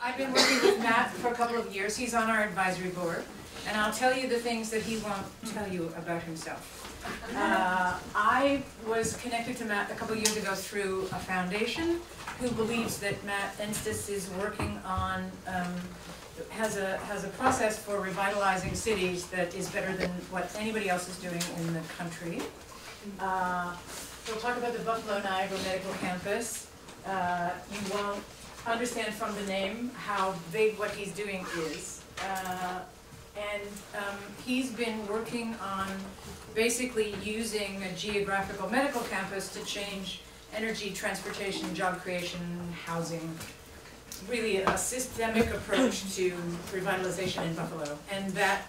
I've been working with Matt for a couple of years. He's on our advisory board, and I'll tell you the things that he won't tell you about himself. I was connected to Matt a couple of years ago through a foundation who believes that Matt Enstice is working on, has a process for revitalizing cities that is better than what anybody else is doing in the country. We'll talk about the Buffalo Niagara Medical Campus. You won't understand from the name how big what he's doing is. He's been working on basically using a geographical medical campus to change energy, transportation, job creation, housing. Really a systemic approach to revitalization in Buffalo. And that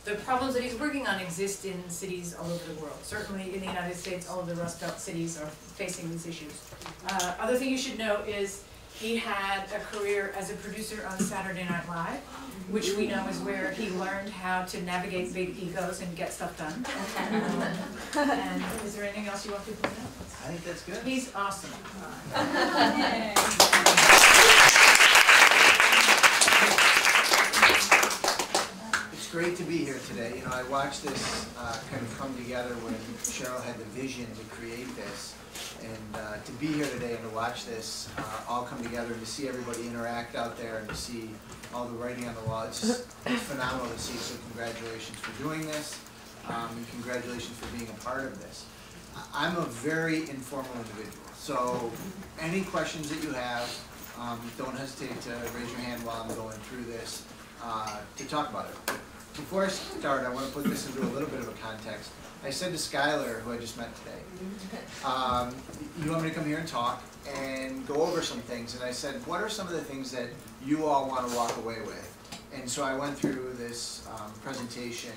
the problems that he's working on exist in cities all over the world. Certainly in the United States, all of the Rust Belt cities are facing these issues. Other thing you should know is he had a career as a producer on Saturday Night Live, which we know is where he learned how to navigate big egos and get stuff done. And is there anything else you want people to know? I think that's good. He's awesome. It's great to be here today. You know, I watched this kind of come together when Cheryl had the vision to create this. And to be here today and to watch this all come together and to see everybody interact out there and to see all the writing on the wall, it's phenomenal to see. So congratulations for doing this, and congratulations for being a part of this. I'm a very informal individual, so any questions that you have, don't hesitate to raise your hand while I'm going through this to talk about it. Before I start, I want to put this into a little bit of a context. I said to Skylar, who I just met today, you want me to come here and talk and go over some things. And I said, what are some of the things that you all want to walk away with? And so I went through this presentation,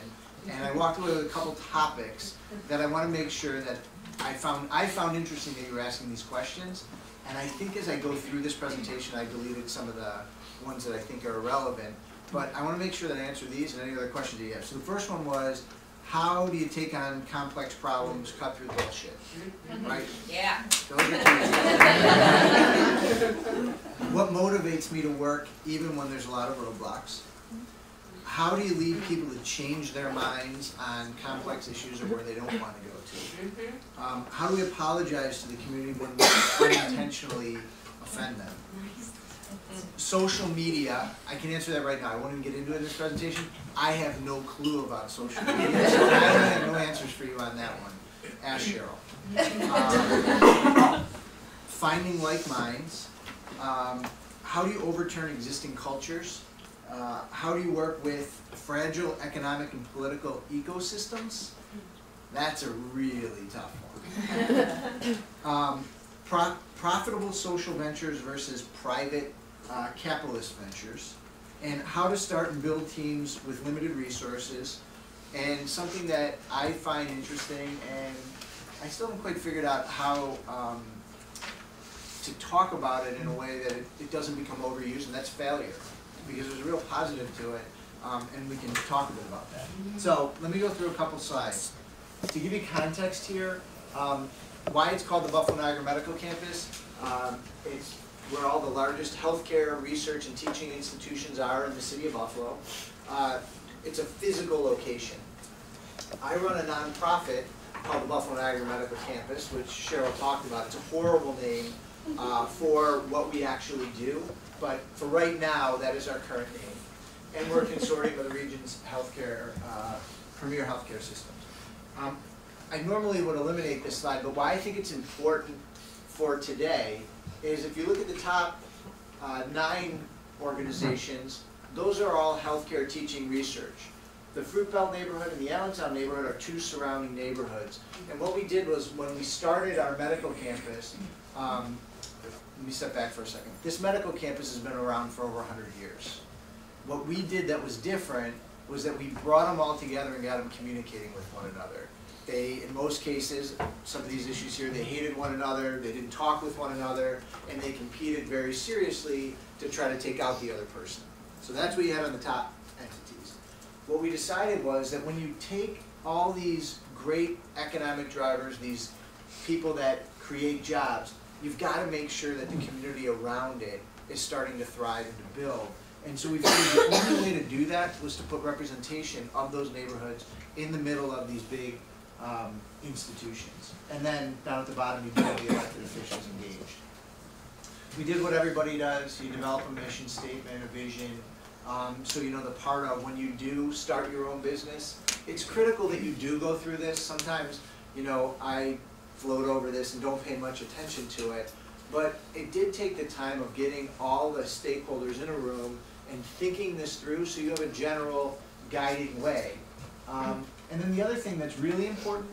and I walked away with a couple topics that I want to make sure that I found interesting that you were asking these questions. And I think as I go through this presentation, I deleted some of the ones that I think are irrelevant. But I want to make sure that I answer these and any other questions that you have. So the first one was, how do you take on complex problems, cut through the bullshit? Right? Yeah. What motivates me to work even when there's a lot of roadblocks? How do you lead people to change their minds on complex issues or where they don't want to go to? How do we apologize to the community when we unintentionally offend them? Social media, I can answer that right now. I won't even get into it in this presentation. I have no clue about social media, so I have no answers for you on that one. Ask Cheryl. Finding like minds. How do you overturn existing cultures? How do you work with fragile economic and political ecosystems? That's a really tough one. Profitable social ventures versus private capitalist ventures, and how to start and build teams with limited resources, and something that I find interesting, and I still haven't quite figured out how to talk about it in a way that it doesn't become overused, and that's failure, because there's a real positive to it, and we can talk a bit about that. So let me go through a couple slides. To give you context here, why it's called the Buffalo Niagara Medical Campus, it's where all the largest healthcare, research, and teaching institutions are in the city of Buffalo. It's a physical location. I run a nonprofit called the Buffalo Niagara Medical Campus, which Cheryl talked about. It's a horrible name for what we actually do, but for right now, that is our current name. And we're a consortium of the region's healthcare, premier healthcare systems. I normally would eliminate this slide, but why I think it's important for today is if you look at the top 9 organizations, those are all healthcare teaching research. The Fruit Belt neighborhood and the Allentown neighborhood are 2 surrounding neighborhoods. And what we did was when we started our medical campus, let me step back for a second. This medical campus has been around for over 100 years. What we did that was different was that we brought them all together and got them communicating with one another. They, in most cases, some of these issues here, they hated one another, they didn't talk with one another, and they competed very seriously to try to take out the other person. So that's what you had on the top entities. What we decided was that when you take all these great economic drivers, these people that create jobs, you've got to make sure that the community around it is starting to thrive and to build. And so we figured the only way to do that was to put representation of those neighborhoods in the middle of these big institutions. And then down at the bottom, you get the elected officials engaged. We did what everybody does. You develop a mission statement, a vision. So you know the part of when you do start your own business, it's critical that you do go through this. Sometimes, you know, I float over this and don't pay much attention to it, but it did take the time of getting all the stakeholders in a room and thinking this through so you have a general guiding way. And then the other thing that's really important,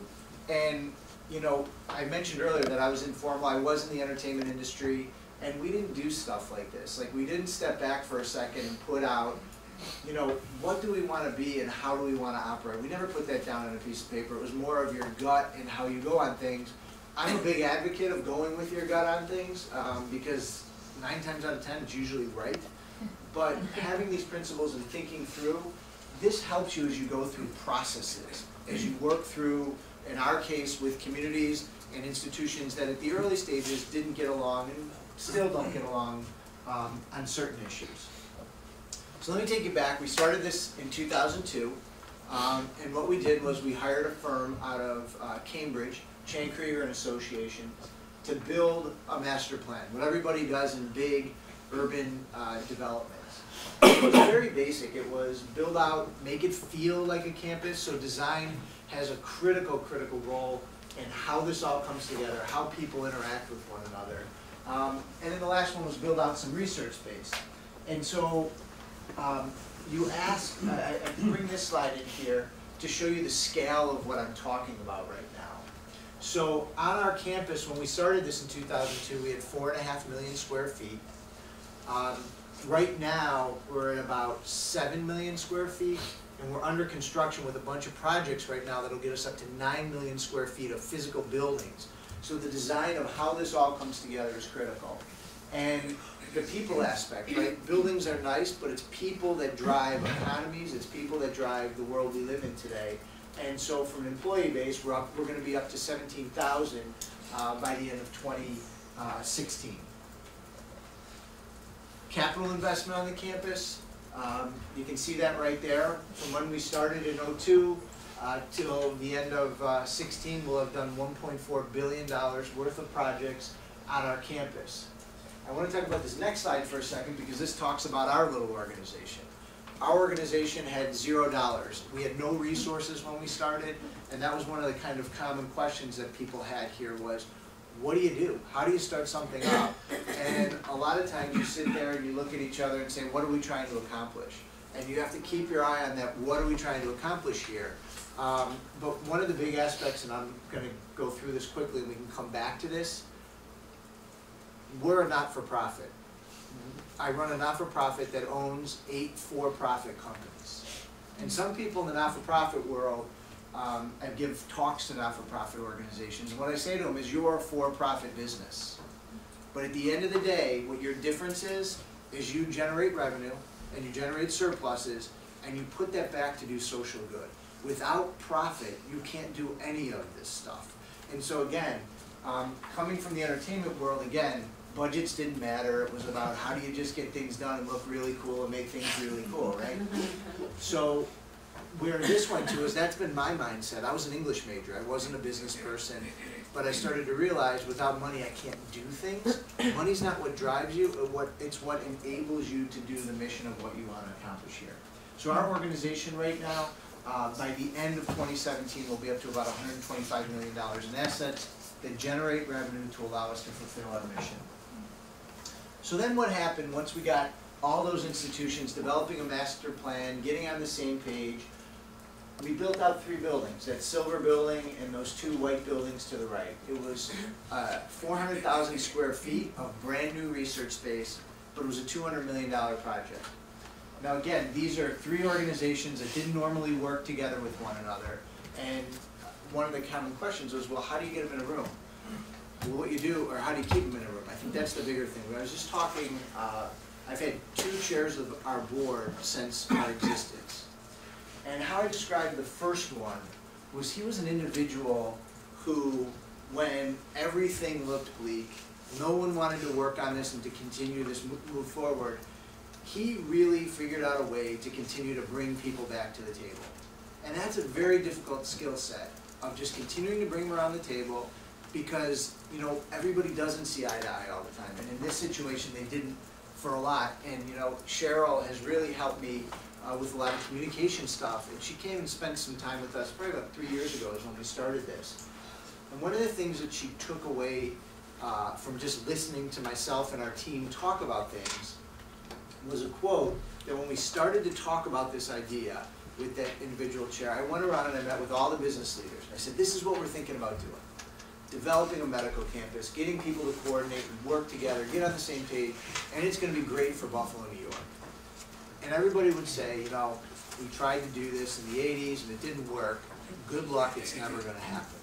and you know, I mentioned earlier that I was informal, I was in the entertainment industry, and we didn't do stuff like this. Like, we didn't step back for a second and put out, you know, what do we want to be and how do we want to operate? We never put that down on a piece of paper. It was more of your gut and how you go on things. I'm a big advocate of going with your gut on things because 9 times out of 10 it's usually right. But having these principles and thinking through, this helps you as you go through processes, as you work through, in our case, with communities and institutions that at the early stages didn't get along and still don't get along on certain issues. So let me take you back. We started this in 2002, and what we did was we hired a firm out of Cambridge, Chan Krieger and Association, to build a master plan, what everybody does in big urban developments. It was very basic. It was build out, make it feel like a campus, so design has a critical role in how this all comes together, how people interact with one another. And then the last one was build out some research space. And so you ask, I bring this slide in here to show you the scale of what I'm talking about right now. So on our campus, when we started this in 2002, we had 4.5 million square feet. Right now, we're at about 7 million square feet, and we're under construction with a bunch of projects right now that'll get us up to 9 million square feet of physical buildings. So the design of how this all comes together is critical. And the people aspect, right? Buildings are nice, but it's people that drive economies, it's people that drive the world we live in today. And so from an employee base, we're going to be up to 17,000 by the end of 2016. Capital investment on the campus, you can see that right there. From when we started in 2002 till the end of 16, we'll have done $1.4 billion worth of projects on our campus. I want to talk about this next slide for a second because this talks about our little organization. Our organization had $0. We had no resources when we started, and that was one of the kind of common questions that people had here was, what do you do? How do you start something up? And a lot of times you sit there and you look at each other and say, what are we trying to accomplish? And you have to keep your eye on that, what are we trying to accomplish here? But one of the big aspects, and I'm going to go through this quickly and we can come back to this, we're a not-for-profit. I run a not-for-profit that owns 8 for-profit companies. And some people in the not-for-profit world, I give talks to not-for-profit organizations, and what I say to them is you're a for-profit business. But at the end of the day, what your difference is you generate revenue and you generate surpluses and you put that back to do social good. Without profit, you can't do any of this stuff. And so again, coming from the entertainment world, again, budgets didn't matter. It was about how do you just get things done and look really cool and make things really cool, right? So where this went to is that's been my mindset. I was an English major. I wasn't a business person. But I started to realize without money I can't do things. Money's not what drives you, it's what enables you to do the mission of what you want to accomplish here. So our organization right now, by the end of 2017, will be up to about $125 million in assets that generate revenue to allow us to fulfill our mission. So then what happened once we got all those institutions developing a master plan, getting on the same page, we built out 3 buildings, that silver building and those 2 white buildings to the right. It was 400,000 square feet of brand new research space, but it was a $200 million project. Now again, these are 3 organizations that didn't normally work together with one another, and one of the common questions was, well, how do you get them in a room? Well, what you do, or how do you keep them in a room? I think that's the bigger thing. I was just talking, I've had 2 chairs of our board since our existence. And how I described the first one was he was an individual who, when everything looked bleak, no one wanted to work on this and to continue this move forward, he really figured out a way to continue to bring people back to the table. And that's a very difficult skill set of just continuing to bring them around the table, because, you know, everybody doesn't see eye to eye all the time. And in this situation, they didn't for a lot. And, you know, Cheryl has really helped me with a lot of communication stuff. And she came and spent some time with us probably about 3 years ago is when we started this. And one of the things that she took away from just listening to myself and our team talk about things was a quote that when we started to talk about this idea with that individual chair, I went around and I met with all the business leaders. I said, this is what we're thinking about doing. Developing a medical campus, getting people to coordinate and work together, get on the same page, and it's going to be great for Buffalo, New York. And everybody would say, you know, we tried to do this in the 80s and it didn't work. Good luck, it's never going to happen.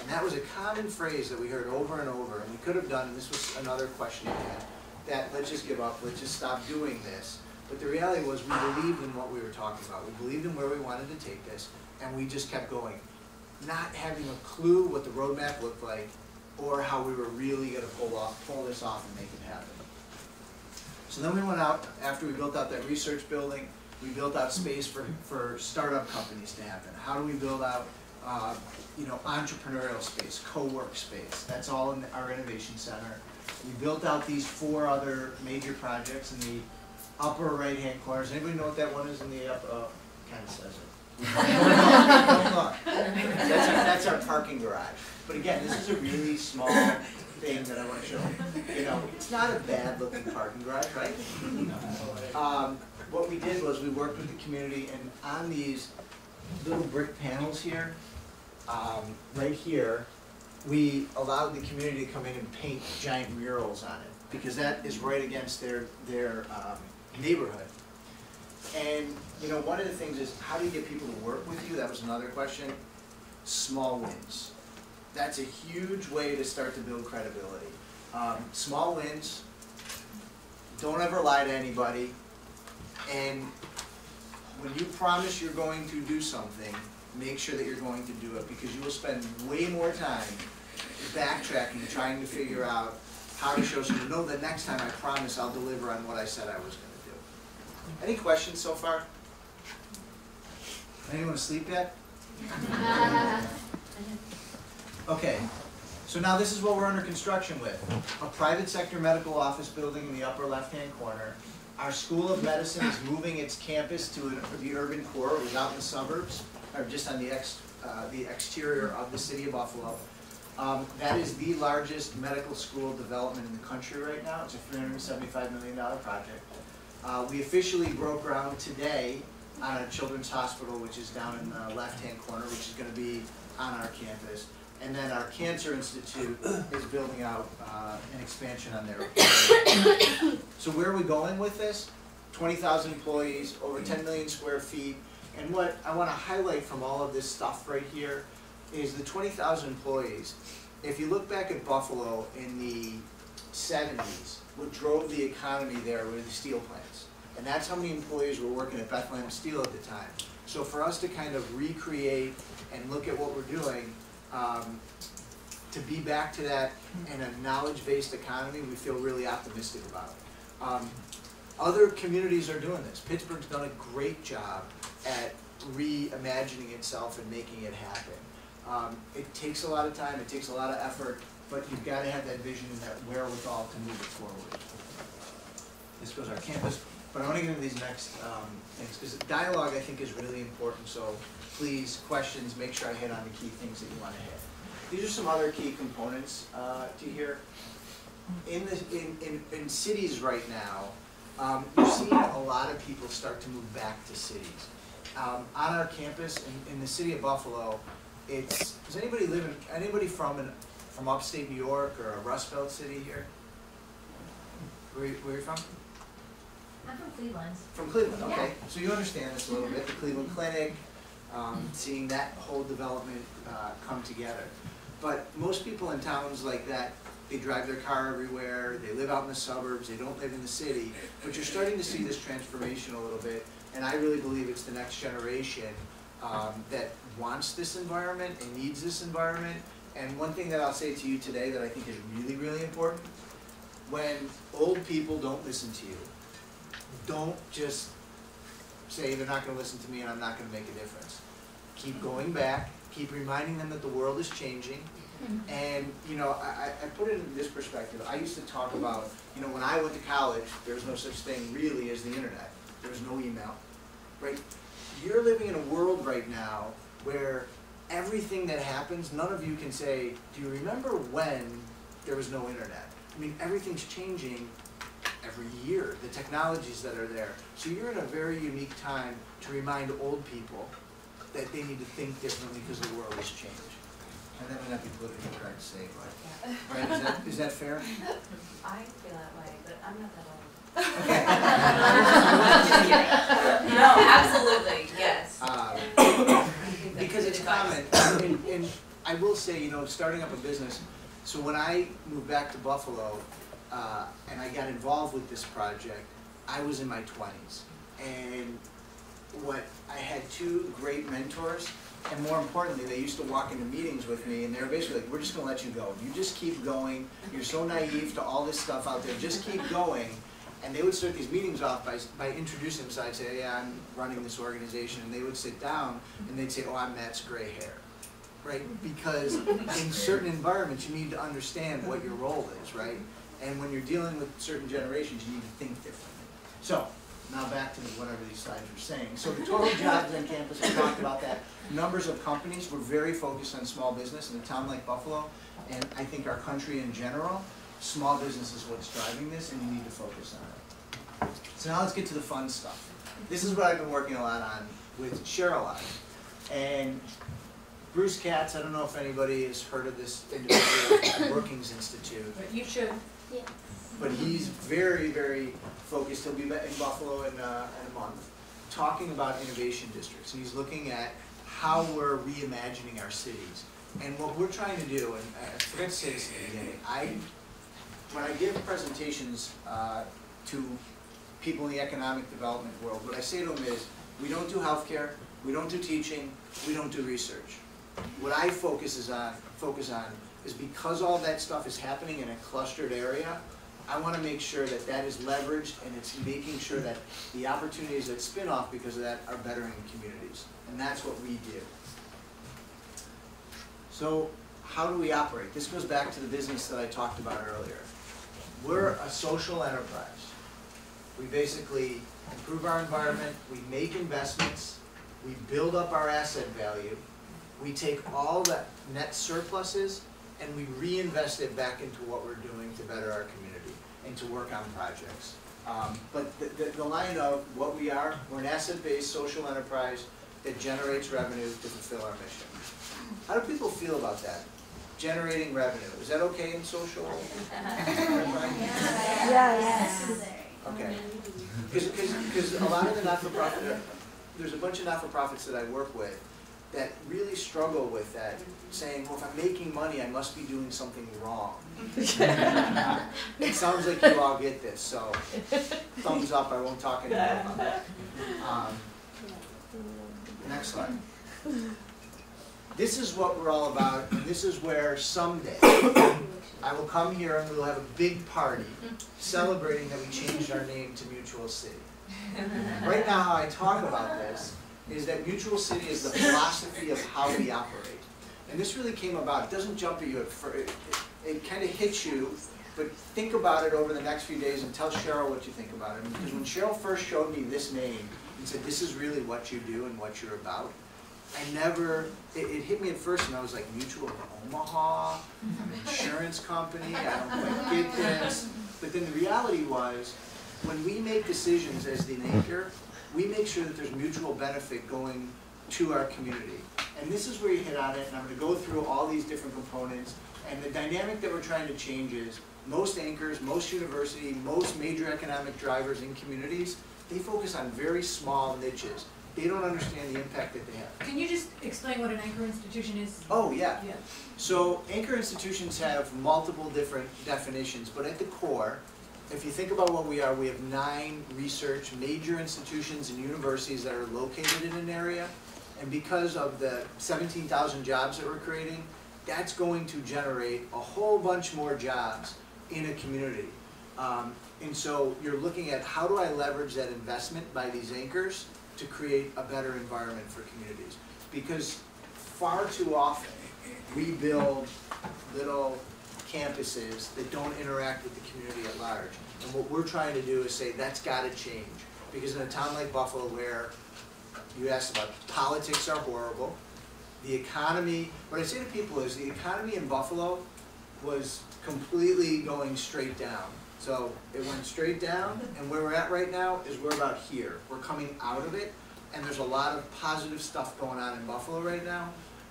And that was a common phrase that we heard over and over, and we could have done, and this was another question you had, that let's just give up, let's just stop doing this. But the reality was we believed in what we were talking about. We believed in where we wanted to take this, and we just kept going. Not having a clue what the roadmap looked like or how we were really going to pull this off and make it happen. So then we went out, after we built out that research building, we built out space for startup companies to happen. How do we build out you know, entrepreneurial space, co-work space? That's all in our innovation center. We built out these 4 other major projects in the upper right-hand corner. Does anybody know what that one is in the upper? Kind of says it. Don't look. That's our parking garage. But again, this is a really small thing that I want to show you. You know, it's not a bad-looking parking garage, right? What we did was we worked with the community, and on these little brick panels here, right here, we allowed the community to come in and paint giant murals on it, because that is right against their neighborhood. And, you know, one of the things is, how do you get people to work with you? That was another question. Small wins. That's a huge way to start to build credibility. Small wins. Don't ever lie to anybody. And when you promise you're going to do something, make sure that you're going to do it, because you will spend way more time backtracking, trying to figure out how to show someone, no, the next time I promise I'll deliver on what I said I was going to do. Any questions so far? Anyone asleep yet? Okay, so now this is what we're under construction with. A private sector medical office building in the upper left-hand corner. Our School of Medicine is moving its campus to the urban core. It was out in the suburbs, or just on the exterior of the city of Buffalo. That is the largest medical school development in the country right now. It's a $375 million project. We officially broke ground today on a children's hospital, which is down in the left-hand corner, which is going to be on our campus. And then our Cancer Institute is building out an expansion on their So where are we going with this? 20,000 employees, over 10 million square feet. And what I want to highlight from all of this stuff right here is the 20,000 employees. If you look back at Buffalo in the 70s, what drove the economy there were the steel plants. And that's how many employees were working at Bethlehem Steel at the time. So for us to kind of recreate and look at what we're doing, to be back to that in a knowledge-based economy, we feel really optimistic about. Other communities are doing this. Pittsburgh's done a great job at reimagining itself and making it happen. It takes a lot of time, it takes a lot of effort, but you've got to have that vision and that wherewithal to move it forward. This goes our campus, but I want to get into these next things, because dialogue I think is really important, so please, questions, make sure I hit on the key things that you want to hit. These are some other key components to hear. In cities right now, you're seeing a lot of people start to move back to cities. On our campus, in the city of Buffalo, does anybody from upstate New York or a Rust Belt city here? Where are you from? I'm from Cleveland. From Cleveland, okay. Yeah. So you understand this a little bit, the Cleveland Clinic, seeing that whole development come together. But most people in towns like that, they drive their car everywhere, they live out in the suburbs, they don't live in the city. But you're starting to see this transformation a little bit, and I really believe it's the next generation that wants this environment and needs this environment, And one thing that I'll say to you today that I think is really, really important, when old people don't listen to you, don't just say they're not going to listen to me and I'm not going to make a difference. Keep going back, keep reminding them that the world is changing. And, you know, I put it in this perspective. I used to talk about, you know, when I went to college, there was no such thing really as the internet. There was no email, right? You're living in a world right now where everything that happens, none of you can say, do you remember when there was no internet? I mean, everything's changing every year, the technologies that are there. So you're in a very unique time to remind old people that they need to think differently because the world has changed. And that may not be politically correct to say, but right? Is that fair? I feel that way, but I'm not that old. Okay. No, absolutely, yes. Because it's common, and I will say, you know, starting up a business, so when I moved back to Buffalo, and I got involved with this project, I was in my 20s. And I had two great mentors, and more importantly, they used to walk into meetings with me, and they were basically like, we're just gonna let you go. You just keep going. You're so naive to all this stuff out there. Just keep going. And they would start these meetings off by introducing themselves. I'd say, yeah, I'm running this organization. And they would sit down, and they'd say, oh, I'm Matt's gray hair. Right? Because in certain environments, you need to understand what your role is, right? And when you're dealing with certain generations, you need to think differently. So, now back to whatever these slides were saying. So the total jobs on campus, we talked about that. Numbers of companies, we're very focused on small business in a town like Buffalo, and I think our country in general, small business is what's driving this, and you need to focus on it. So now let's get to the fun stuff. This is what I've been working a lot on with Cheryl on. And Bruce Katz, I don't know if anybody has heard of this individual at Brookings Institute. But you should. Yeah. But he's very, very focused. He'll be in Buffalo in a month, talking about innovation districts. And he's looking at how we're reimagining our cities. And what we're trying to do, and I forgot to say this at the beginning, when I give presentations to people in the economic development world, what I say to them is, we don't do healthcare, we don't do teaching, we don't do research. What I focus on is because all that stuff is happening in a clustered area, I want to make sure that that is leveraged and it's making sure that the opportunities that spin off because of that are bettering communities. And that's what we do. So how do we operate? This goes back to the business that I talked about earlier. We're a social enterprise. We basically improve our environment, we make investments, we build up our asset value, we take all the net surpluses and we reinvest it back into what we're doing to better our community and to work on projects. But the line of what we are, we're an asset-based social enterprise that generates revenue to fulfill our mission. How do people feel about that? Generating revenue. Is that okay in social? Yes. Okay. Because a lot of the not-for-profit, there's a bunch of not-for-profits that I work with that really struggle with that, saying, well, if I'm making money, I must be doing something wrong. It sounds like you all get this, so thumbs up, I won't talk anymore about that. Next slide. This is what we're all about, and this is where someday I will come here and we'll have a big party celebrating that we changed our name to Mutual City. Right now, how I talk about this is that Mutual City is the philosophy of how we operate. And this really came about, it doesn't jump at you at first, it kind of hits you, but think about it over the next few days and tell Cheryl what you think about it. Because when Cheryl first showed me this name and said, this is really what you do and what you're about, it hit me at first and I was like, Mutual of Omaha, an insurance company, I don't quite get this. But then the reality was, when we make decisions as the anchor, we make sure that there's mutual benefit going to our community. And this is where you hit on it, and I'm going to go through all these different components. And the dynamic that we're trying to change is, most anchors, most university, most major economic drivers in communities, they focus on very small niches. They don't understand the impact that they have. Can you just explain what an anchor institution is? Oh, yeah. So anchor institutions have multiple different definitions, but at the core, if you think about what we are, we have 9 research major institutions and universities that are located in an area. And because of the 17,000 jobs that we're creating, that's going to generate a whole bunch more jobs in a community. And so you're looking at how do I leverage that investment by these anchors to create a better environment for communities. Because far too often we build little campuses that don't interact with the community at large. And what we're trying to do is say that's got to change. Because in a town like Buffalo, where you asked about politics are horrible, the economy, what I say to people is the economy in Buffalo was completely going straight down. So it went straight down, and where we're at right now is we're about here. We're coming out of it, and there's a lot of positive stuff going on in Buffalo right now.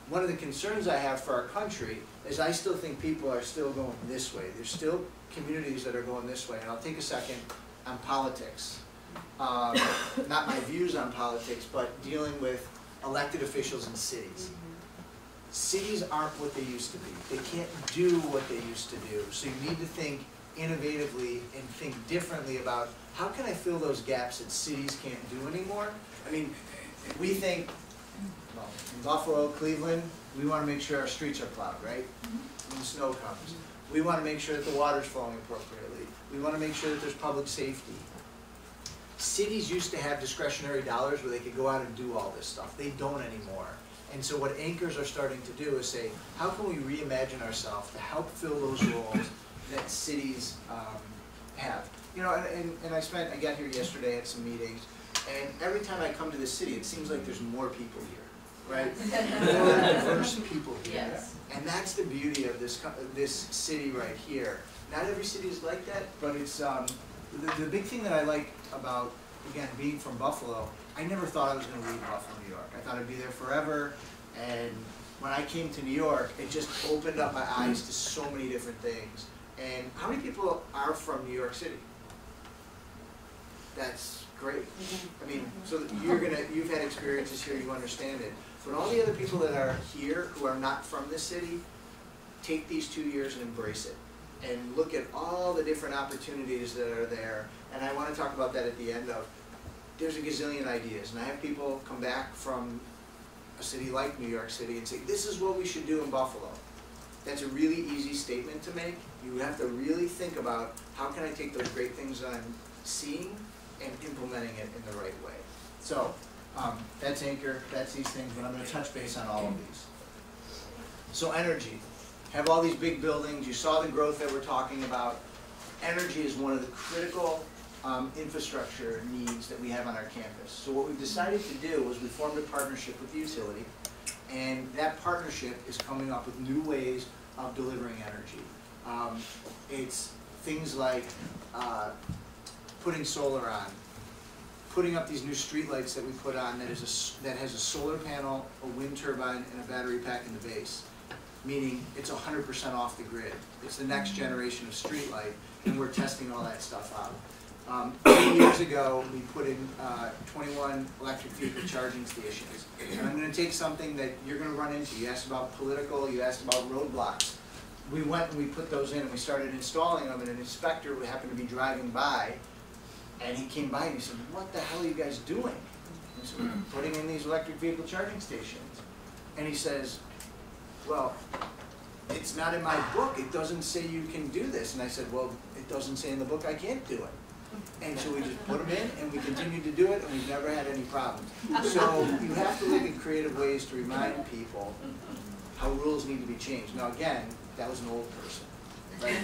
One of the concerns I have for our country is I still think people are still going this way. There's still communities that are going this way, and I'll take a second on politics. Not my views on politics, but dealing with elected officials in cities. Cities aren't what they used to be. They can't do what they used to do. So you need to think innovatively and think differently about how can I fill those gaps that cities can't do anymore. I mean, we think, well, in Buffalo, Cleveland, we want to make sure our streets are plowed, right? When the snow comes. We want to make sure that the water's flowing appropriately. We want to make sure that there's public safety. Cities used to have discretionary dollars where they could go out and do all this stuff. They don't anymore. And so what anchors are starting to do is say, how can we reimagine ourselves to help fill those roles that cities have? You know, and I got here yesterday at some meetings, and every time I come to the city, it seems like there's more people here, right? More diverse people here. Yes. And that's the beauty of this city right here. Not every city is like that, but it's the big thing that I like about, again, being from Buffalo, I never thought I was going to leave Buffalo, New York. I thought I'd be there forever, and when I came to New York, it just opened up my eyes to so many different things. And how many people are from New York City? That's great. I mean, so you've had experiences here, you understand it. But all the other people that are here who are not from this city, take these 2 years and embrace it. And look at all the different opportunities that are there. And I want to talk about that at the end of, there's a gazillion ideas. And I have people come back from a city like New York City and say, this is what we should do in Buffalo. That's a really easy statement to make. You have to really think about, how can I take those great things that I'm seeing and implementing it in the right way. So that's Anchor, that's these things, but I'm going to touch base on all of these. So energy. Have all these big buildings, you saw the growth that we're talking about. Energy is one of the critical infrastructure needs that we have on our campus. So what we've decided to do was we formed a partnership with the utility, and that partnership is coming up with new ways of delivering energy. It's things like putting solar on, putting up these new streetlights that we put on that has a solar panel, a wind turbine, and a battery pack in the base. Meaning it's 100% off the grid. It's the next generation of streetlight, and we're testing all that stuff out. 8 years ago, we put in 21 electric vehicle charging stations. And I'm going to take something that you're going to run into. You asked about political, you asked about roadblocks. We went and we put those in, and we started installing them, and an inspector who happened to be driving by, and he came by and he said, what the hell are you guys doing? And so we're putting in these electric vehicle charging stations. And he says, well, it's not in my book. It doesn't say you can do this. And I said, well, it doesn't say in the book I can't do it. And so we just put them in, and we continued to do it, and we've never had any problems. So you have to look at creative ways to remind people how rules need to be changed. Now again, that was an old person. Right?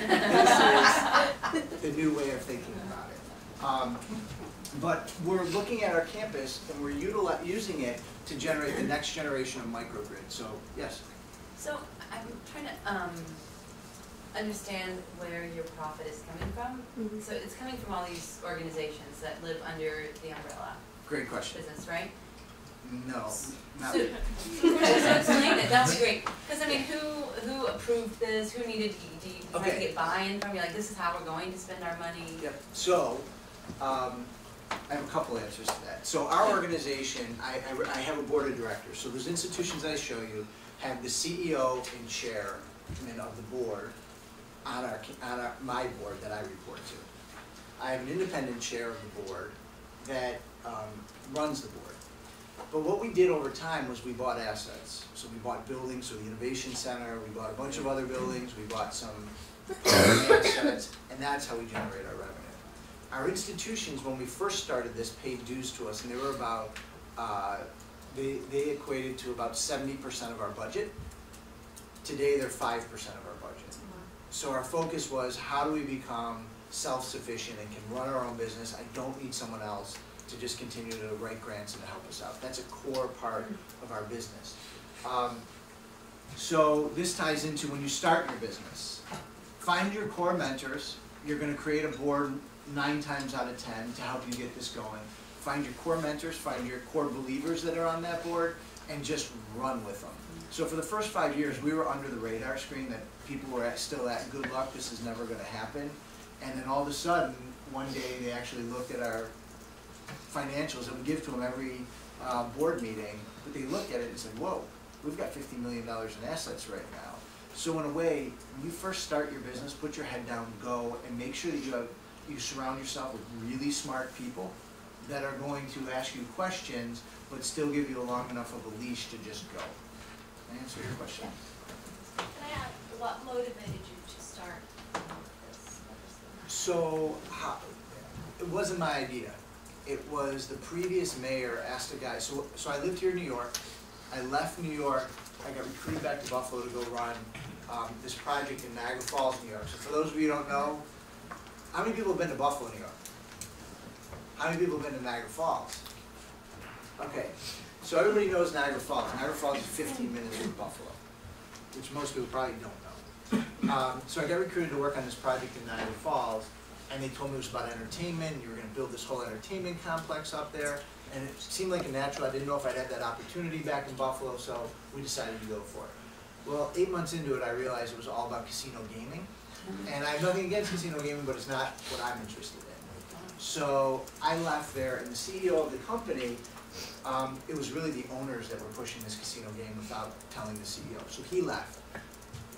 This is the new way of thinking about it. But we're looking at our campus, and we're using it to generate the next generation of microgrids. So, yes? So I'm trying to understand where your profit is coming from. So it's coming from all these organizations that live under the umbrella Great question. business, right? No. Not So explain it. That would be great. Because I mean, who approved this? Who needed? Do you try to get buy-in from? You're like, this is how we're going to spend our money. Yep. So I have a couple answers to that. So our organization, I have a board of directors. So those institutions I show you have the CEO and chairman of the board on my board that I report to. I have an independent chair of the board that runs the board. But what we did over time was we bought assets. So we bought buildings, so the Innovation Center, we bought a bunch of other buildings, we bought some assets, and that's how we generate our revenue. Our institutions, when we first started this, paid dues to us, and they were about, they equated to about 70% of our budget. Today, they're 5% of our budget. So our focus was, how do we become self-sufficient and can run our own business? I don't need someone else to just continue to write grants and to help us out. That's a core part of our business. So this ties into when you start your business. Find your core mentors. You're going to create a board 9 times out of 10 to help you get this going. Find your core mentors, find your core believers that are on that board, and just run with them. So for the first 5 years, we were under the radar screen that people were still at, good luck, this is never going to happen. And then all of a sudden, one day they actually looked at our financials that we give to them every board meeting, but they looked at it and said, whoa, we've got $50 million in assets right now. So in a way, when you first start your business, put your head down, go, and make sure that you surround yourself with really smart people that are going to ask you questions, but still give you a long enough of a leash to just go. Can I answer your question? Can I ask, what motivated you to start this? So, it wasn't my idea. It was the previous mayor asked a guy, so I lived here in New York. I left New York, I got recruited back to Buffalo to go run this project in Niagara Falls, New York. So for those of you who don't know, how many people have been to Buffalo, New York? How many people have been to Niagara Falls? Okay, so everybody knows Niagara Falls. Niagara Falls is 15 minutes from Buffalo, which most people probably don't know. So I got recruited to work on this project in Niagara Falls, and they told me it was about entertainment. You were going to build this whole entertainment complex up there, and it seemed like a natural. I didn't know if I'd have that opportunity back in Buffalo, so we decided to go for it. Well, 8 months into it, I realized it was all about casino gaming, and I have nothing against casino gaming, but it's not what I'm interested in. So I left there, and the CEO of the company, it was really the owners that were pushing this casino game without telling the CEO. So he left.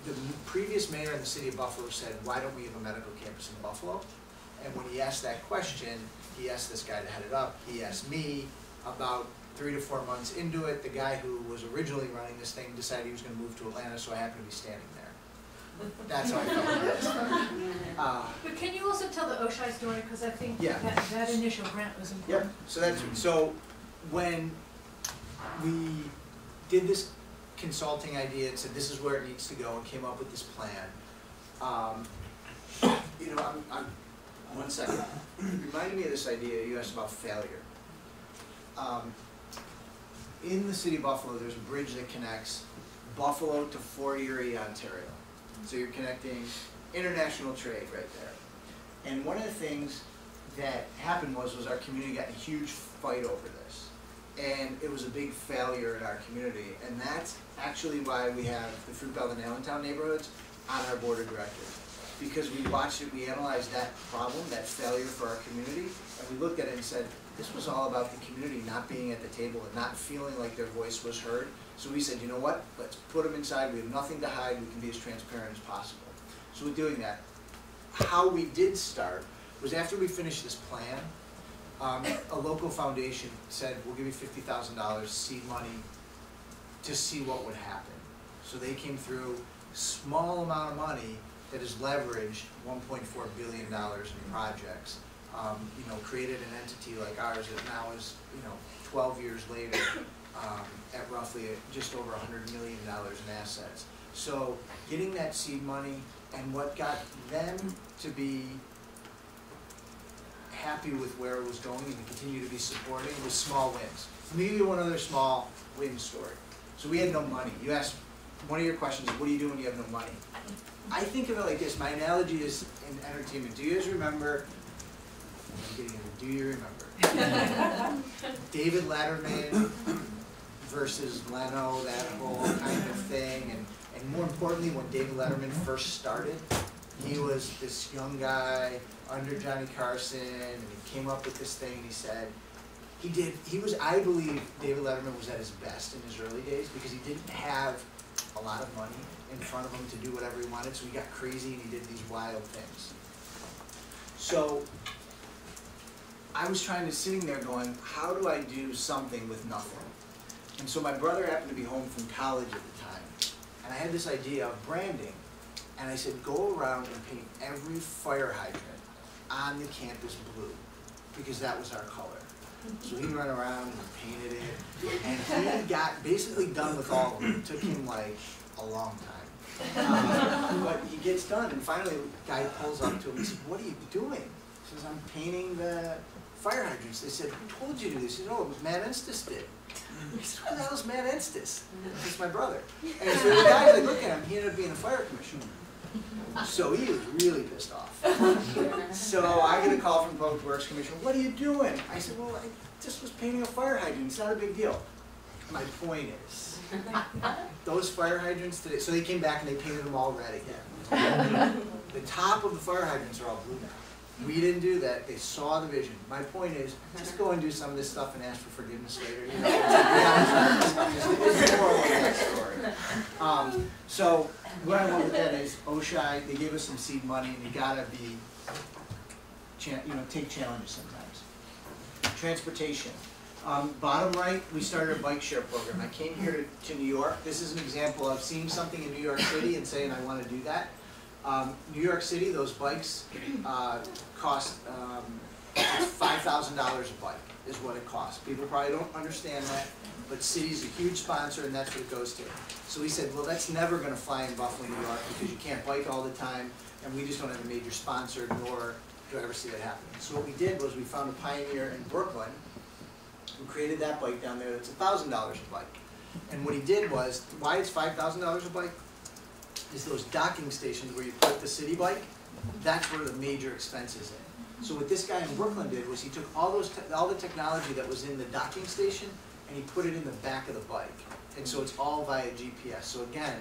The previous mayor in the city of Buffalo said, why don't we have a medical campus in Buffalo? And when he asked that question, he asked this guy to head it up. He asked me. About 3 to 4 months into it, the guy who was originally running this thing decided he was going to move to Atlanta, so I happened to be standing there. That's how I fell into this. But can you also tell the Oshai story, because I think that initial grant was important. Yep. So when we did this consulting idea and said this is where it needs to go and came up with this plan, you know, I'm 1 second. It reminded me of this idea you asked about failure. In the city of Buffalo, there's a bridge that connects Buffalo to Fort Erie, Ontario. So you're connecting international trade right there. And one of the things that happened was our community got in a huge fight over this. And it was a big failure in our community. And that's actually why we have the Fruitvale and Allentown neighborhoods on our board of directors. Because we watched it, we analyzed that problem, that failure for our community, and we looked at it and said, this was all about the community not being at the table and not feeling like their voice was heard. So we said, you know what, let's put them inside, we have nothing to hide, we can be as transparent as possible. So we're doing that. How we did start was after we finished this plan, a local foundation said, we'll give you $50,000 seed money to see what would happen. So they came through, small amount of money that has leveraged $1.4 billion in projects. You know, created an entity like ours that now is, you know, 12 years later at roughly just over $100 million in assets. So getting that seed money and what got them to be happy with where it was going and to continue to be supporting was small wins. Let me give you one other small win story. So we had no money. You asked, one of your questions is, what do you do when you have no money? I think of it like this. My analogy is in entertainment. Do you guys remember? I'm getting into, do you remember? David Letterman versus Leno, that whole kind of thing. And more importantly, when David Letterman first started, he was this young guy under Johnny Carson, and he came up with this thing, and he said, I believe David Letterman was at his best in his early days because he didn't have a lot of money in front of him to do whatever he wanted, so he got crazy and he did these wild things. So I was sitting there going, how do I do something with nothing? And so my brother happened to be home from college at the time, and I had this idea of branding, and I said, go around and paint every fire hydrant on the campus blue, because that was our color. So he ran around and painted it, and he got basically done with all of it. It took him like a long time. But he gets done, and finally the guy pulls up to him and says, what are you doing? He says, I'm painting the fire hydrants. They said, who told you to do this? He said, oh, it was Matt Enstice did. He said, what the hell is Matt Enstice? It's my brother. And so the guy's like, look at him, he ended up being a fire commissioner. So he was really pissed off. So I get a call from the Public Works Commission, what are you doing? I said, well, I just was painting a fire hydrant, it's not a big deal. My point is, those fire hydrants today, so they came back and they painted them all red again. The top of the fire hydrants are all blue now. We didn't do that, they saw the vision. My point is, just go and do some of this stuff and ask for forgiveness later. You know, it's more of that story. So what I want with that is, OSHI, they gave us some seed money, and you gotta be, take challenges sometimes. Transportation. Bottom right, we started a bike share program. I came here to New York. This is an example of seeing something in New York City and saying I want to do that. New York City, those bikes cost it's $5,000 a bike is what it costs. People probably don't understand that, but city's a huge sponsor and that's what it goes to. So we said, well, that's never going to fly in Buffalo, New York, because you can't bike all the time, and we just don't have a major sponsor, nor do I ever see that happen. So what we did was we found a pioneer in Brooklyn who created that bike down there that's $1,000 a bike. And what he did was, why it's $5,000 a bike? Is those docking stations where you put the city bike, that's where the major expense is in. So what this guy in Brooklyn did was he took all the technology that was in the docking station and he put it in the back of the bike. And so it's all via GPS. So again,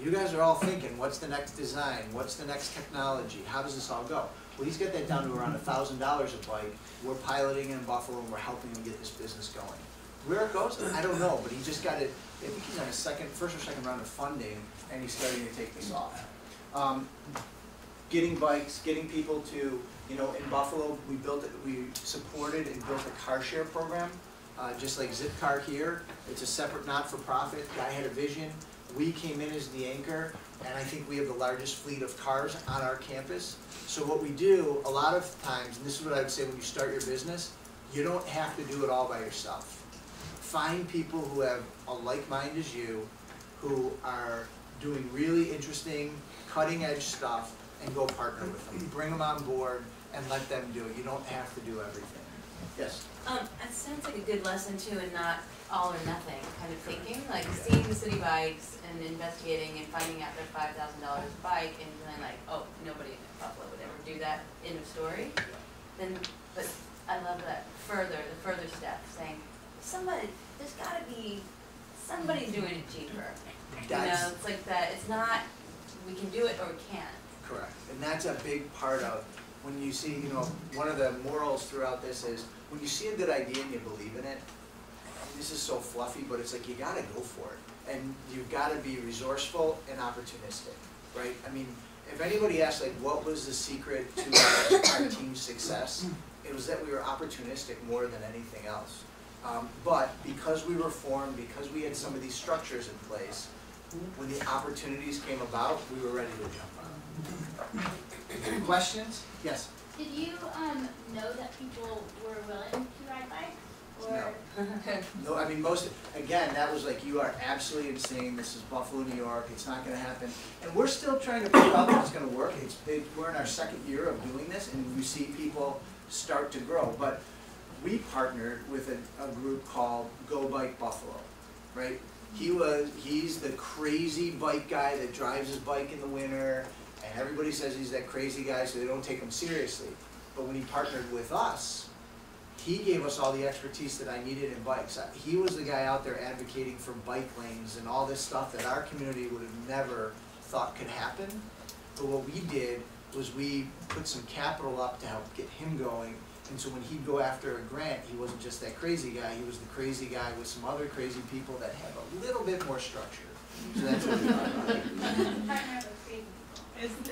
you guys are all thinking, what's the next design? What's the next technology? How does this all go? Well, he's got that down to around $1,000 a bike. We're piloting in Buffalo and we're helping him get this business going. Where it goes, I don't know, but he just got it. I think he's on his first or second round of funding, and he's starting to take this off. Getting bikes, getting people to, in Buffalo, we supported and built a car share program, just like Zipcar here. It's a separate not-for-profit. Guy had a vision. We came in as the anchor, and I think we have the largest fleet of cars on our campus. So what we do, a lot of times, and this is what I would say when you start your business, you don't have to do it all by yourself. Find people who have a like mind as you, who are doing really interesting, cutting-edge stuff, and go partner with them. Bring them on board and let them do it. You don't have to do everything. Yes? It sounds like a good lesson too, and not all or nothing kind of thinking. Like seeing the city bikes and investigating and finding out they're $5,000 a bike and feeling like, oh, nobody in Buffalo would ever do that. End of story. But I love that the further step, saying, there's got to be somebody doing it cheaper. It's like that. It's not, we can do it or we can't. Correct. And that's a big part of when you see, one of the morals throughout this is when you see a good idea and you believe in it, this is so fluffy, but it's like you got to go for it. And you've got to be resourceful and opportunistic, right? I mean, if anybody asks, like, what was the secret to our team's success, it was that we were opportunistic more than anything else. But because we were formed, because we had some of these structures in place, when the opportunities came about, we were ready to jump on. Questions? Yes? Did you know that people were willing to ride bikes? Or? No. No, I mean, again, that was like, you are absolutely insane. This is Buffalo, New York. It's not going to happen. And we're still trying to figure out how it's going to work. We're in our second year of doing this, and we see people start to grow. But we partnered with a group called Go Bike Buffalo, right? He's the crazy bike guy that drives his bike in the winter, and everybody says he's that crazy guy, so they don't take him seriously. But when he partnered with us, he gave us all the expertise that I needed in bikes. He was the guy out there advocating for bike lanes and all this stuff that our community would have never thought could happen. But what we did was we put some capital up to help get him going. And so when he'd go after a grant, he wasn't just that crazy guy, he was the crazy guy with some other crazy people that have a little bit more structure. So that's what we thought about it.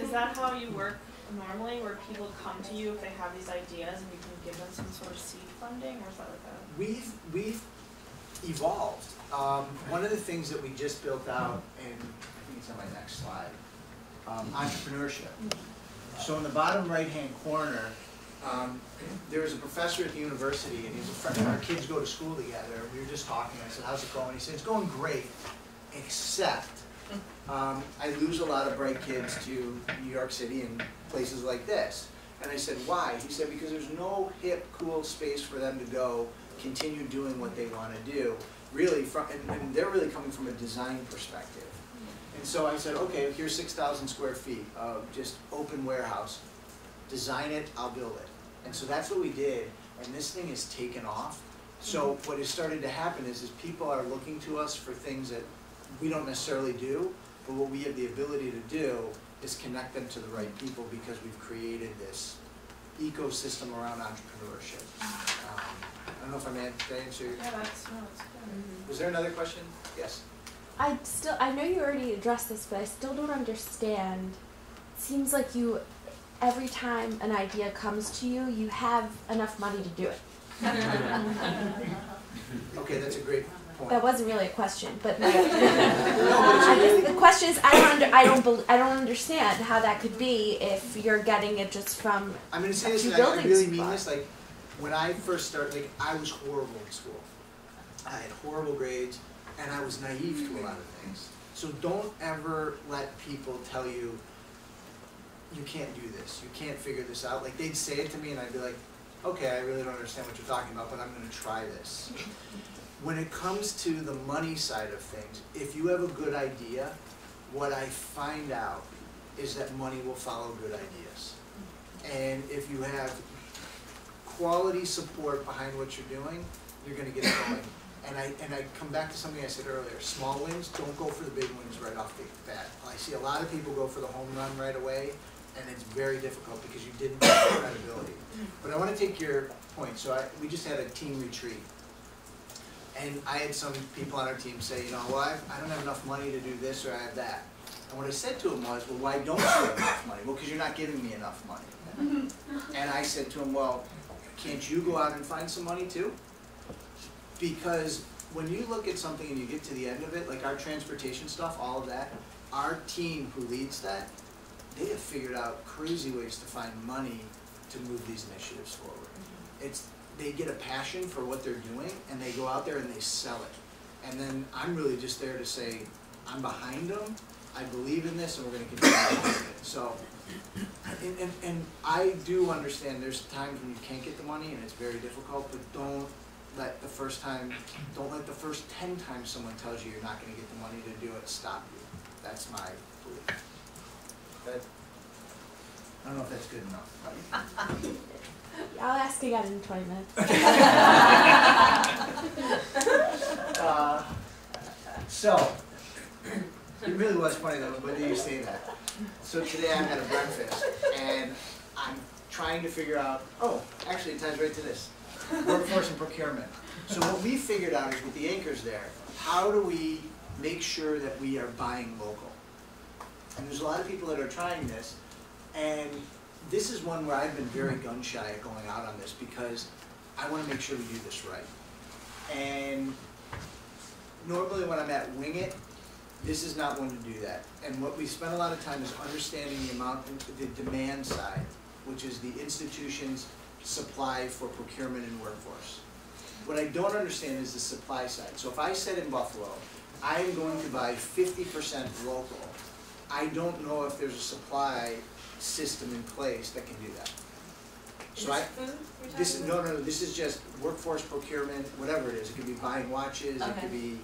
Is that how you work normally, where people come to you if they have these ideas and you can give them some sort of seed funding, or is that like a? We've evolved. One of the things that we just built out, and I think it's on my next slide, entrepreneurship. So in the bottom right-hand corner, there was a professor at the university, and he's a friend. Our kids go to school together. We were just talking. I said, "How's it going?" He said, "It's going great, except I lose a lot of bright kids to New York City and places like this." And I said, "Why?" He said, "Because there's no hip, cool space for them to go continue doing what they want to do. Really, and they're really coming from a design perspective." And so I said, "Okay, here's 6,000 square feet of just open warehouse. Design it, I'll build it." And so that's what we did, and this thing has taken off. So what has started to happen is people are looking to us for things that we don't necessarily do, but what we have the ability to do is connect them to the right people because we've created this ecosystem around entrepreneurship. I don't know if I'm answering. Yeah, that's good. Was there another question? Yes. I know you already addressed this, but I still don't understand. It seems like every time an idea comes to you, you have enough money to do it. Okay, that's a great point. That wasn't really a question, but No, but it's really, the question is, I don't understand how that could be if you're getting it just from. I'm going to say a this, few and I building really mean supplies. this. Like, when I first started, like, I was horrible in school. I had horrible grades, and I was naive to a lot of things. So don't ever let people tell you, you can't do this, you can't figure this out. Like, they'd say it to me, and I'd be like, okay, I really don't understand what you're talking about, but I'm going to try this. When it comes to the money side of things, if you have a good idea, what I find out is that money will follow good ideas. And if you have quality support behind what you're doing, you're going to get it going. And I come back to something I said earlier, small wins, don't go for the big wins right off the bat. I see a lot of people go for the home run right away, and it's very difficult because you didn't have the credibility. But I want to take your point. So we just had a team retreat. And I had some people on our team say, well, I don't have enough money to do this or I have that. And what I said to him was, well, why don't you have enough money? Well, because you're not giving me enough money. And I said to him, well, can't you go out and find some money too? Because when you look at something and you get to the end of it, like our transportation stuff, all of that, our team who leads that, they have figured out crazy ways to find money to move these initiatives forward. They get a passion for what they're doing, and they go out there and they sell it. And then I'm really just there to say, I'm behind them, I believe in this, and we're going to continue doing it. So, and I do understand there's times when you can't get the money and it's very difficult, but don't let the first 10 times someone tells you you're not going to get the money to do it stop you. That's my belief. I don't know if that's good enough. I'll ask again in 20 minutes. So, it really was funny though, when you say that. So today I'm at a breakfast, and I'm trying to figure out, actually it ties right to this, workforce and procurement. So what we figured out is with the anchors there, how do we make sure that we are buying local? And there's a lot of people that are trying this, and this is one where I've been very gun shy at going out on this because I want to make sure we do this right. And normally when I'm at Wing It, this is not one to do that. And what we spend a lot of time is understanding the demand side, which is the institution's supply for procurement and workforce. What I don't understand is the supply side. So if I said in Buffalo, I am going to buy 50% local, I don't know if there's a supply system in place that can do that. So this is just workforce procurement, whatever it is. It could be buying watches, it could be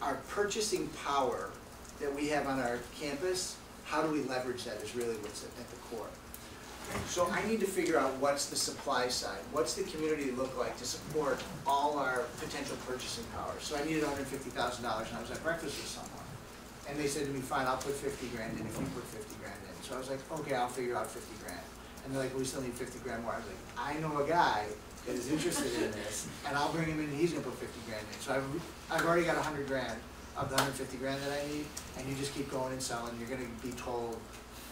our purchasing power that we have on our campus. How do we leverage that is really what's at the core. So I need to figure out what's the supply side, what's the community look like to support all our potential purchasing power. So I needed $150,000, and I was at breakfast with someone. And they said to me, fine, I'll put 50 grand in if you put 50 grand in. So I was like, okay, I'll figure out 50 grand. And they're like, well, we still need 50 grand more. I was like, I know a guy that is interested in this, and I'll bring him in, and he's gonna put 50 grand in. So I've already got 100 grand of the 150 grand that I need, and you just keep going and selling. You're gonna be told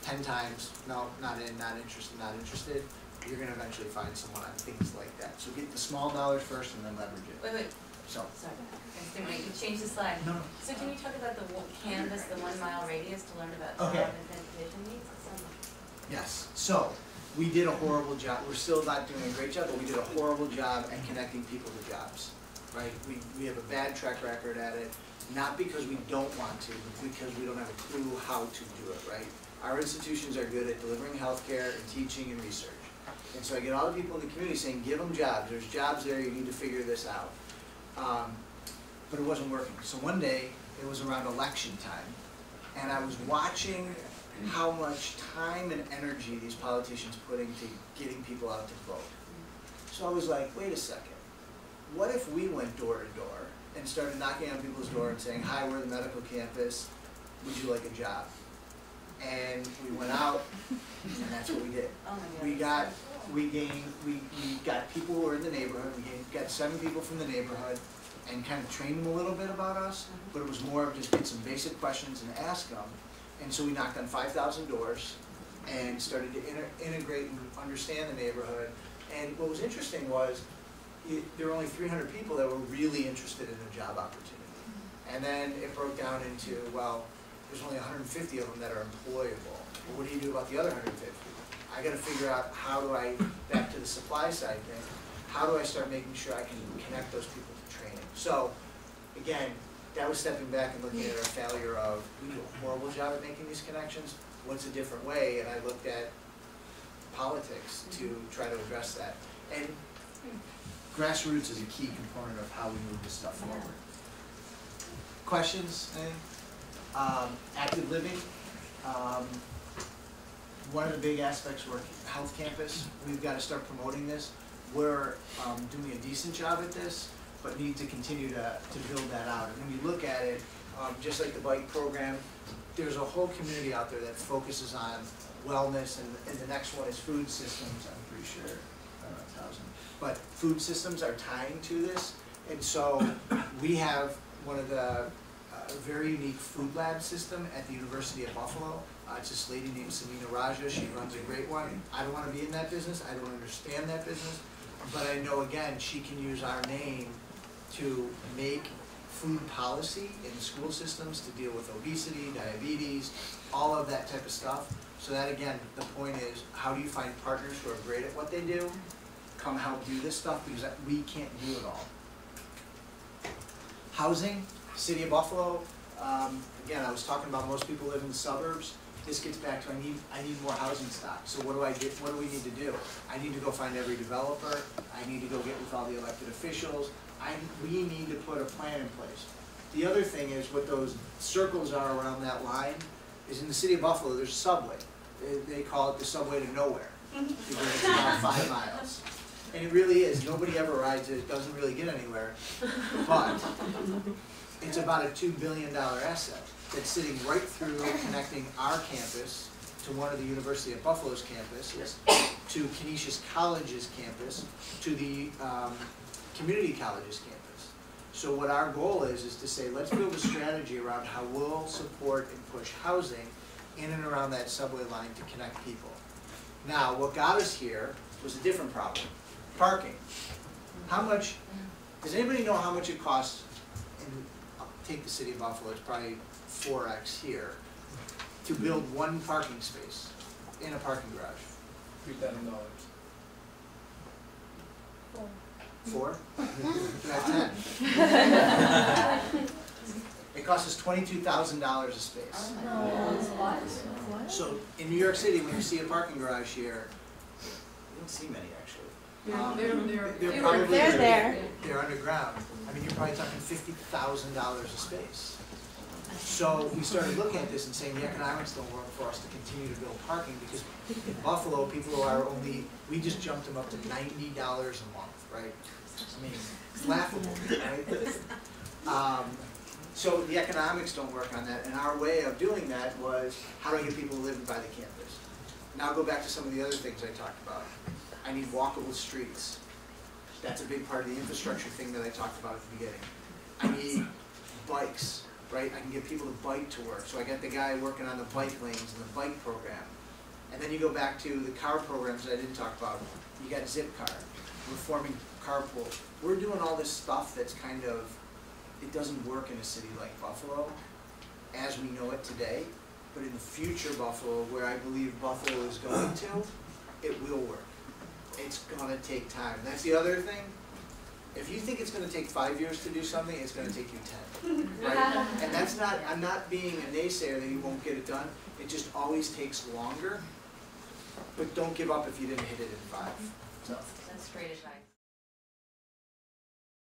10 times, no, not in, not interested, not interested, you're gonna eventually find someone on things like that. So get the small dollars first and then leverage it. Wait, So, sorry, I was thinking, you could change the slide. no, So can you talk about the canvas, the 1 mile radius to learn about Okay. job and transportation needs? yes, so, we did a horrible job, we're still not doing a great job, but we did a horrible job at connecting people to jobs, right? We have a bad track record at it, not because we don't want to, but because we don't have a clue how to do it, right? Our institutions are good at delivering healthcare and teaching and research. And so I get all the people in the community saying, give them jobs, there's jobs there, you need to figure this out. But it wasn't working. So one day, it was around election time, and I was watching how much time and energy these politicians put into getting people out to vote. So I was like, wait a second, what if we went door to door and started knocking on people's door and saying, hi, we're the medical campus, would you like a job? And we went out, and that's what we did. Oh my God. We got people who were in the neighborhood, got 7 people from the neighborhood, and kind of trained them a little bit about us, but it was more of just get some basic questions and ask them. And so we knocked on 5,000 doors and started to integrate and understand the neighborhood. And what was interesting was there were only 300 people that were really interested in a job opportunity. And then it broke down into, well, there's only 150 of them that are employable. Well, what do you do about the other 150? I got to figure out how do I, back to the supply side thing, how do I start making sure I can connect those people to training? So, again, that was stepping back and looking at our failure of, we do a horrible job at making these connections, what's a different way? And I looked at politics to try to address that. And grassroots is a key component of how we move this stuff forward. Questions? Active living. One of the big aspects, we're a health campus. We've got to start promoting this. We're doing a decent job at this, but need to continue to build that out. And when you look at it, just like the bike program, there's a whole community out there that focuses on wellness, and the next one is food systems, I'm pretty sure, I don't know, 1,000. But food systems are tying to this, and so we have one of the very unique food lab system at the University of Buffalo. It's this lady named Samina Raja. She runs a great one. I don't want to be in that business. I don't understand that business. But I know, again, she can use our name to make food policy in the school systems to deal with obesity, diabetes, all of that type of stuff. So that, again, the point is, how do you find partners who are great at what they do, come help do this stuff, because we can't do it all. Housing, City of Buffalo, again, I was talking about most people live in the suburbs. This gets back to I need more housing stock. So what do I get? What do we need to do? I need to go find every developer. I need to go get with all the elected officials. We need to put a plan in place. The other thing is, what those circles are around that line is, in the City of Buffalo, there's a subway. They call it the subway to nowhere, because it's about 5 miles. And it really is. Nobody ever rides it. It doesn't really get anywhere. But it's about a $2 billion asset that's sitting right through connecting our campus to one of the University of Buffalo's campuses, to Canisius College's campus, to the community college's campus. So what our goal is to say, let's build a strategy around how we'll support and push housing in and around that subway line to connect people. Now, what got us here was a different problem. Parking. How much, does anybody know how much it costs, and I'll take the City of Buffalo, it's probably 4x here, to build one parking space in a parking garage? $3,000. 4? You have 10. It costs us $22,000 a space. So in New York City, when you see a parking garage here, you don't see many actually. They're probably there. They're underground. I mean, you're probably talking $50,000 a space. So we started looking at this and saying the economics don't work for us to continue to build parking, because in Buffalo, people are only, we just jumped them up to $90 a month, right? I mean, it's laughable, right? So the economics don't work on that, and our way of doing that was, how do I get people living by the campus? Now go back to some of the other things I talked about. I need walkable streets. That's a big part of the infrastructure thing that I talked about at the beginning. I need bikes. right? I can get people to bike to work. So I got the guy working on the bike lanes and the bike program. And then you go back to the car programs that I didn't talk about. You got Zipcar, we're forming carpool. We're doing all this stuff that's kind of, it doesn't work in a city like Buffalo as we know it today. But in the future Buffalo, where I believe Buffalo is going to, it will work. It's gonna take time. That's the other thing. If you think it's gonna take 5 years to do something, it's gonna take you 10, right? And that's not, I'm not being a naysayer that you won't get it done. It just always takes longer. But don't give up if you didn't hit it in 5. So. That's great advice.